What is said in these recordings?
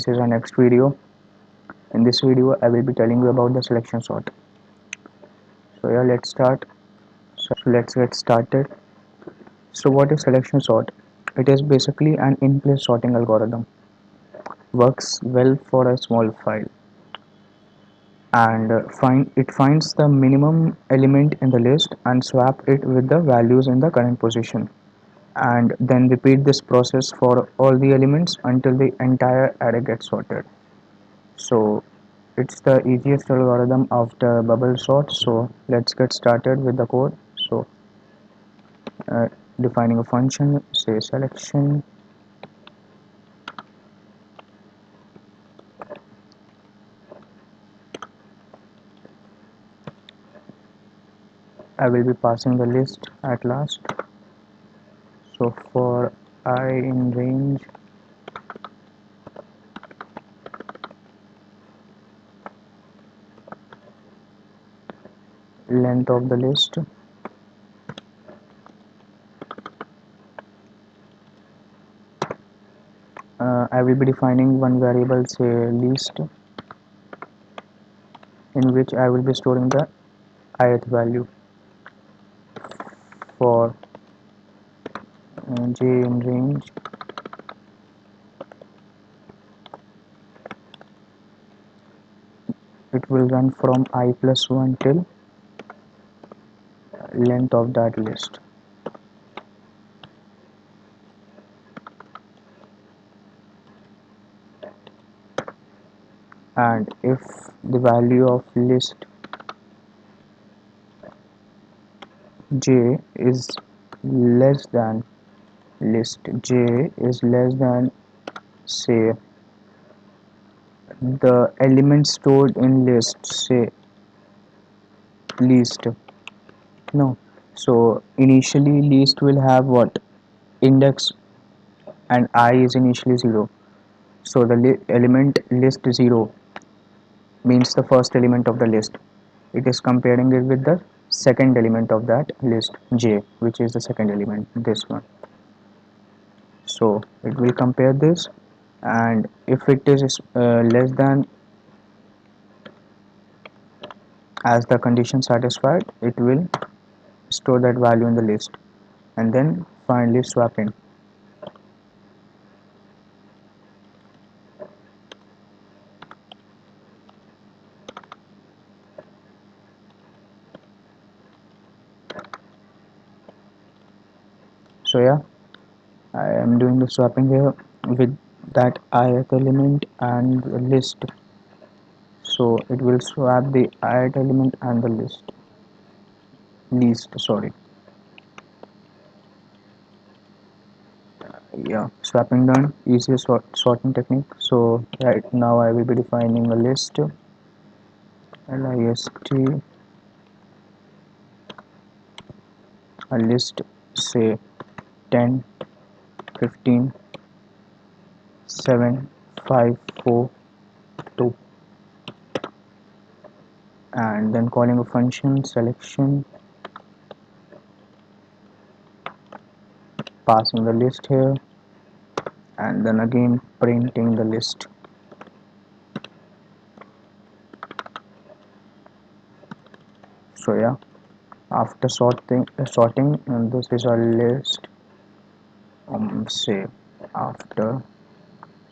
is our next video. In this video, I will be telling you about the selection sort. So yeah, let's start. So let's get started. So what is selection sort? It is basically an in-place sorting algorithm. Works well for a small file and finds the minimum element in the list and swap it with the values in the current position, and then repeat this process for all the elements until the entire array gets sorted. So it's the easiest algorithm after bubble sort. So let's get started with the code. So uh, defining a function, say selection. I will be passing the list at last. So for I in range, length of the list, I will be defining one variable, say list, in which I will be storing the ith value. For j in range, it will run from I plus 1 till length of that list. And if the value of list j is less than list j is less than, say, the element stored in list, say list, no, so initially list will have what, index, and I is initially 0. So the element list 0 means the first element of the list. It is comparing it with the second element of that list j, which is the second element, this one. So it will compare this, and if it is less than as the condition satisfied, it will store that value in the list and then finally swap in. So yeah, I am doing the swapping here with that ith element and the list. So it will swap the ith element and the least, sorry. Yeah, swapping done, easiest sorting technique. So right now I will be defining a list, list, a list, say 10, 15, 7, 5, 4, 2, and then calling a function selection, passing the list here, and then again printing the list. So yeah, after sorting, and this is our list, say after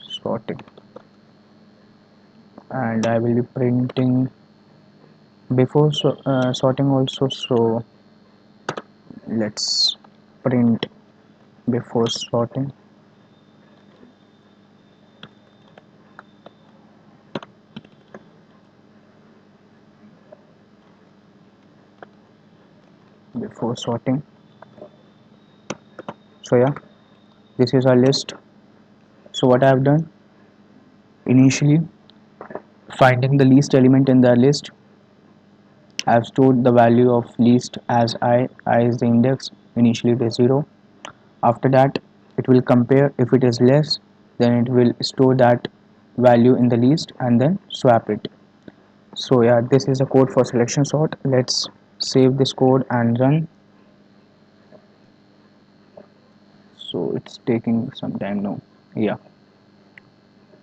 sorting, and I will be printing before sorting also. So let's print before sorting. Before sorting. So yeah, this is our list. So what I have done, initially finding the least element in the list, I have stored the value of least as I is the index, initially it is 0. After that, it will compare. If it is less, then it will store that value in the list and then swap it. So yeah, this is a code for selection sort. Let's save this code and run. So it's taking some time now. Yeah,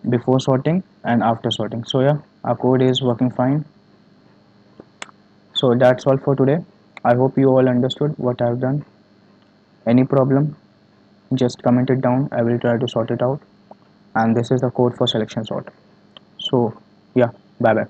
before sorting and after sorting. So yeah, our code is working fine. So that's all for today. I hope you all understood what I've done. Any problem, just comment it down. I will try to sort it out. And this is the code for selection sort. So yeah, bye bye.